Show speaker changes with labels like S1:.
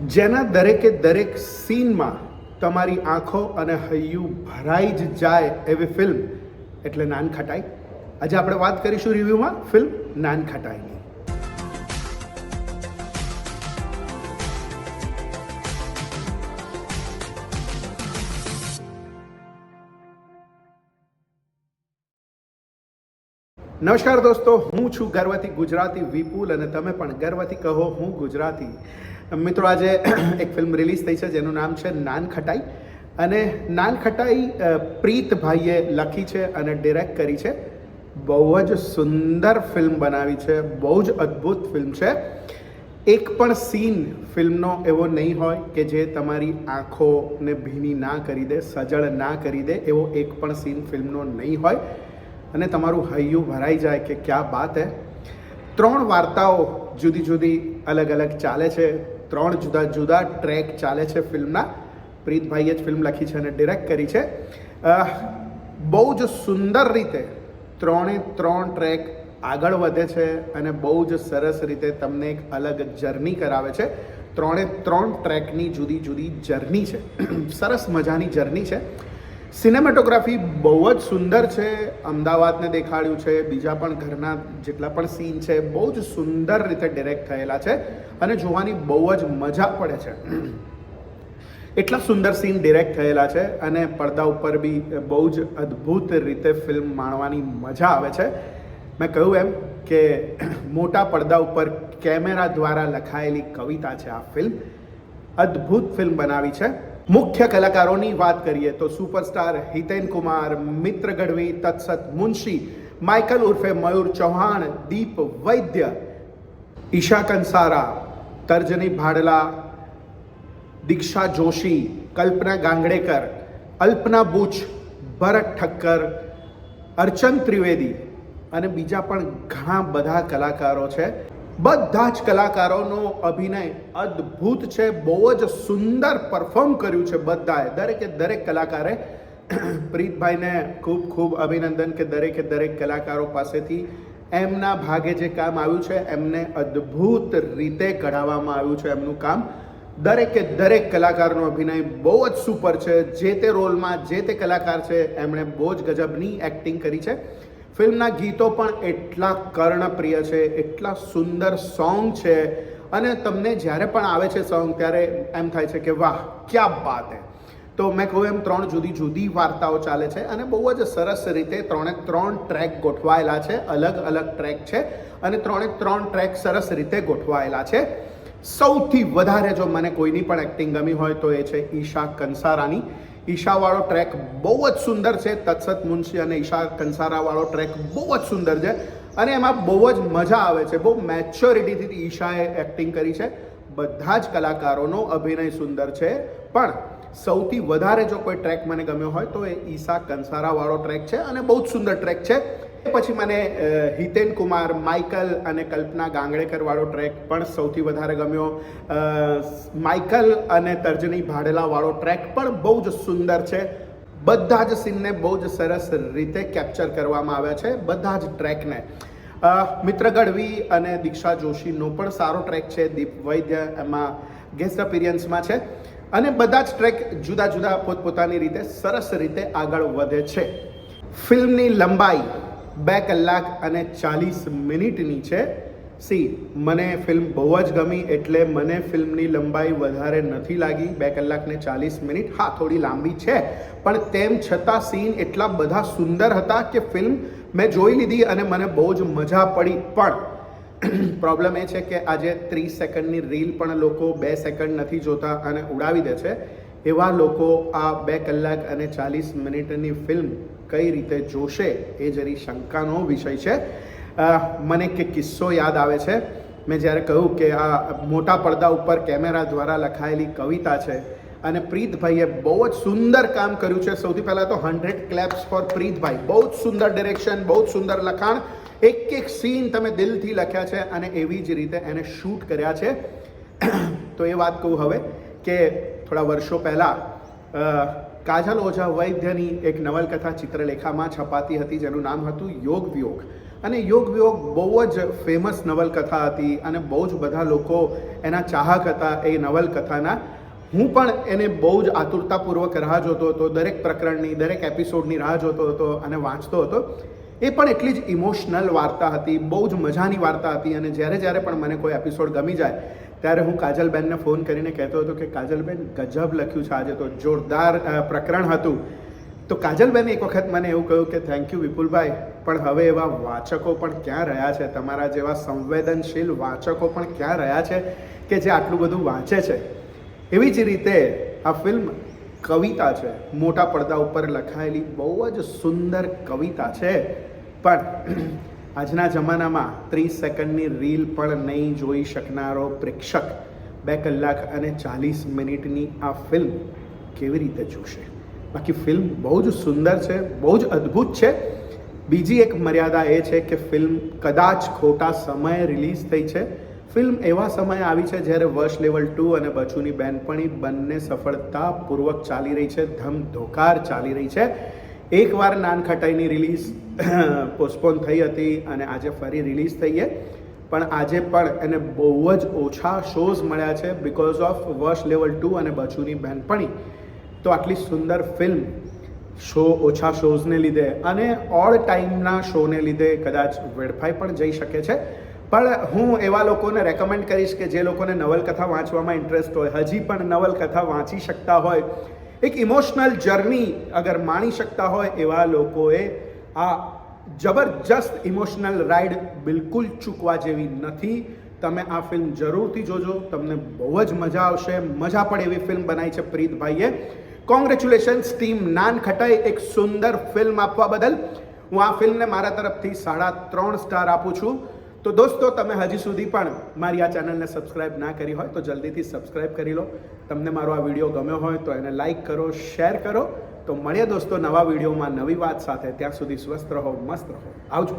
S1: જેના દરેકે દરેક સીનમાં તમારી આંખો અને હૈયું ભરાઈ જ જાય એવી ફિલ્મ એટલે નાનખટાઈ. આજે આપણે વાત કરીશું રિવ્યૂમાં ફિલ્મ નાનખટાઈની. નમસ્કાર દોસ્તો, હું છું ગર્વથી ગુજરાતી વિપુલ અને તમે પણ ગર્વથી કહો હું ગુજરાતી. મિત્રો, આજે એક ફિલ્મ રિલીઝ થઈ છે જેનું નામ છે નાનખટાઈ. અને નાનખટાઈ પ્રીતભાઈએ લખી છે અને ડિરેક્ટ કરી છે. બહુ જ સુંદર ફિલ્મ બનાવી છે, બહુ જ અદ્ભુત ફિલ્મ છે. એક પણ સીન ફિલ્મનો એવો નહીં હોય કે જે તમારી આંખોને ભીની ના કરી દે, સજળ ના કરી દે. એવો એક પણ સીન ફિલ્મનો નહીં હોય અને તમારું હૈયું ભરાઈ જાય કે ક્યાં બાત હે. 3 વાર્તાઓ જુદી જુદી અલગ અલગ ચાલે છે, 3 જુદા જુદા ટ્રેક ચાલે છે ફિલ્મના. પ્રીતભાઈએ જ ફિલ્મ લખી છે અને ડિરેક્ટ કરી છે. બહુ જ સુંદર રીતે 3 ટ્રેક આગળ વધે છે અને બહુ જ સરસ રીતે તમને એક અલગ જર્ની કરાવે છે. 3 ટ્રેકની જુદી જુદી જર્ની છે, સરસ મજાની જર્ની છે. સિનેમેટોગ્રાફી બહુ જ સુંદર છે. અમદાવાદને દેખાડ્યું છે, બીજા પણ ઘરના જેટલા પણ સીન છે બહુ જ સુંદર રીતે ડિરેક્ટ થયેલા છે અને જોવાની બહુ જ મજા પડે છે. એટલા સુંદર સીન ડિરેક્ટ થયેલા છે અને પડદા ઉપર બી બહુ જ અદ્ભુત રીતે ફિલ્મ માણવાની મજા આવે છે. મેં કહ્યું એમ કે મોટા પડદા ઉપર કેમેરા દ્વારા લખાયેલી કવિતા છે આ ફિલ્મ. અદ્ભુત ફિલ્મ બનાવી છે. મુખ્ય કલાકારોની વાત કરીએ તો સુપરસ્ટાર હિતેન કુમાર, મિત્ર ગઢવી, તત્સત મુનશી, માઇકલ ઉર્ફે મયુર ચૌહાણ, દીપ વૈદ્ય, ઈશા કંસારા, તર્જની ભાડલા, દીક્ષા જોશી, કલ્પના ગાંગડેકર, અલ્પના બુચ, ભરત ઠક્કર, અર્ચન ત્રિવેદી અને બીજા પણ ઘણા બધા કલાકારો છે. બધા જ કલાકારોનો અભિનય અદ્ભુત છે. બહુ જ સુંદર પરફોર્મ કર્યું છે બધાએ. દરેક કલાકારે પ્રીતભાઈને ખૂબ ખૂબ અભિનંદન કે દરેક કલાકારો પાસેથી એમના ભાગે જે કામ આવ્યું છે એમને અદ્ભુત રીતે કઢાવવામાં આવ્યું છે એમનું કામ. દરેક કલાકારનો અભિનય બહુ જ સુપર છે. જે તે રોલમાં જે તે કલાકાર છે એમણે બહુ જ ગજબની એક્ટિંગ કરી છે. ફિલ્મના ગીતો પણ એટલા કર્ણપ્રિય છે, એટલા સુંદર સોંગ છે અને તમને જ્યારે પણ આવે છે સોંગ ત્યારે એમ થાય છે કે વાહ ક્યાં બાત હે. તો મેં કહું એમ 3 જુદી જુદી વાર્તાઓ ચાલે છે અને બહુ જ સરસ રીતે 3 ટ્રેક ગોઠવાયેલા છે. અલગ ટ્રેક છે અને 3 ટ્રેક સરસ રીતે ગોઠવાયેલા છે. સૌથી વધારે જો મને કોઈની પણ એક્ટિંગ ગમી હોય તો એ છે ઈશા કંસારાની. ઈશાવાળો ટ્રેક બહુ જ સુંદર છે. તત્સત મુનશી અને ઈશા કંસારાવાળો ટ્રેક બહુ જ સુંદર છે અને એમાં બહુ જ મજા આવે છે. બહુ મેચ્યોરિટીથી ઈશાએ એક્ટિંગ કરી છે. બધા જ કલાકારોનો અભિનય સુંદર છે, પણ સૌથી વધારે જો કોઈ ટ્રેક મને ગમ્યો હોય તો એ ઈશા કંસારાવાળો ટ્રેક છે અને બહુ જ સુંદર ટ્રેક છે. પછી મને હિતેન કુમાર, માઇકલ અને કલ્પના ગાંગડેકર વાળો ટ્રેક પણ સૌથી વધારે ગમ્યો. માઇકલ અને તર્જની ભાડલા વાળો ટ્રેક પણ બહુ જ સુંદર છે. બધા જ સીનને બહુ જ સરસ રીતે કેપ્ચર કરવામાં આવ્યા છે, બધા જ ટ્રેકને. મિત્ર ગઢવી અને દીક્ષા જોશીનો પણ સારો ટ્રેક છે. દીપ વૈદ્ય એમાં ગેસ્ટ અપિયરન્સમાં છે અને બધા જ ટ્રેક જુદા જુદા પોતપોતાની રીતે સરસ રીતે આગળ વધે છે. ફિલ્મની લંબાઈ 2 કલાક અને 40 મિનિટની છે. મને ફિલ્મ બહુ જ ગમી એટલે મને ફિલ્મની લંબાઈ વધારે નથી લાગી. 2 કલાક ને 40 મિનિટ, હા થોડી લાંબી છે, પણ તેમ છતાં સીન એટલા બધા સુંદર હતા કે ફિલ્મ મેં જોઈ લીધી અને મને બહુ જ મજા પડી. પણ પ્રોબ્લેમ એ છે કે આજે 30 સેકન્ડની રીલ પણ લોકો 2 સેકન્ડ નથી જોતા અને ઉડાવી દે છે. એવા લોકો આ 2 કલાક અને 40 મિનિટની ફિલ્મ કઈ રીતે જોશે એ જરી શંકાનો વિષય છે. મને એક કિસ્સો યાદ આવે છે. મેં જ્યારે કહ્યું કે આ મોટા પડદા ઉપર કેમેરા દ્વારા લખાયેલી કવિતા છે અને પ્રીતભાઈએ બહુ જ સુંદર કામ કર્યું છે. સૌથી પહેલાં તો 100 ક્લેપ્સ ફોર પ્રીતભાઈ. બહુ જ સુંદર ડિરેક્શન, બહુ જ સુંદર લખાણ. એક સીન તમે દિલથી લખ્યા છે અને એવી જ રીતે એને શૂટ કર્યા છે. તો એ વાત કહું હવે કે થોડા વર્ષો પહેલાં કાજલ ઓઝા વૈદ્યની એક નવલકથા ચિત્રલેખામાં છપાતી હતી જેનું નામ હતું યોગ વિયોગ. અને યોગ વિયોગ બહુ જ ફેમસ નવલકથા હતી અને બહુ જ બધા લોકો એના ચાહક હતા એ નવલકથાના. હું પણ એને બહુ જ આતુરતાપૂર્વક રાહ જોતો હતો, દરેક પ્રકરણની, દરેક એપિસોડની રાહ જોતો હતો અને વાંચતો હતો. એ પણ એટલી જ ઇમોશનલ વાર્તા હતી, બહુ જ મજાની વાર્તા હતી. અને જ્યારે પણ મને કોઈ એપિસોડ ગમી જાય ત્યારે હું કાજલબેનને ફોન કરીને કહેતો હતો કે કાજલબેન ગજબ લખ્યું છે આજે તો, જોરદાર પ્રકરણ હતું. તો કાજલબેને એક વખત મને એવું કહ્યું કે થેન્ક યુ વિપુલભાઈ, પણ હવે એવા વાચકો પણ ક્યાં રહ્યા છે, તમારા જેવા સંવેદનશીલ વાચકો પણ ક્યાં રહ્યા છે કે જે આટલું બધું વાંચે છે. એવી જ રીતે આ ફિલ્મ કવિતા છે, મોટા પડદા ઉપર લખાયેલી બહુ જ સુંદર કવિતા છે. પણ આજના જમાનામાં 30 સેકન્ડની રીલ પણ નહીં જોઈ શકનારો પ્રેક્ષક 2 કલાક અને 40 મિનિટની આ ફિલ્મ કેવી રીતે જોશે? બાકી ફિલ્મ બહુ જ સુંદર છે, બહુ જ અદ્ભુત છે. બીજી એક મર્યાદા એ છે કે ફિલ્મ કદાચ ખોટા સમયે રિલીઝ થઈ છે. ફિલ્મ એવા સમયે આવી છે જ્યારે વર્ષ લેવલ 2 અને બચુની બેનપણી બંને સફળતાપૂર્વક ચાલી રહી છે, ધમધોકાર ચાલી રહી છે. એકવાર નાનખટાઈની રિલીઝ પોસ્ટપોન થઈ હતી અને આજે ફરી રિલીઝ થઈ છે, પણ આજે પણ એને બહુ જ ઓછા શોઝ મળ્યા છે બિકોઝ ઓફ વર્ષ લેવલ 2 અને બચુની બેનપણી. તો આટલી સુંદર ફિલ્મ ઓછા શોઝને લીધે અને ઓલ ટાઈમના શોને લીધે કદાચ વેડફાઈ પણ જઈ શકે છે. પણ હું એવા લોકોને રેકમેન્ડ કરીશ કે જે લોકોને નવલકથા વાંચવામાં ઇન્ટરેસ્ટ હોય, હજી પણ નવલકથા વાંચી શકતા હોય, એક ઇમોશનલ જર્ની અગર માણી શકતા હોય, એવા લોકોએ આ જબરજસ્ત ઇમોશનલ રાઈડ બિલકુલ ચૂકવા જેવી નથી. તમે આ ફિલ્મ જરૂરથી જોજો, તમને બહુ જ મજા આવશે. મજા પડે એવી ફિલ્મ બનાવી છે પ્રીતભાઈએ. કોંગ્રેચ્યુલેશન્સ ટીમ નાનખટાઈ એક સુંદર ફિલ્મ આપવા બદલ. હું આ ફિલ્મને મારા તરફથી 3.5 સ્ટાર આપું છું. તો દોસ્તો, તમે હજી સુધી પણ મારી આ ચેનલને સબસ્ક્રાઈબ ના કરી હોય તો જલ્દીથી સબસ્ક્રાઈબ કરી લો. તમને મારો આ વિડીયો ગમ્યો હોય તો એને લાઈક કરો, શેર કરો. તો મળીએ દોસ્તો નવા વિડીયોમાં નવી વાત સાથે. ત્યાં સુધી સ્વસ્થ રહો, મસ્ત રહો. આવજો.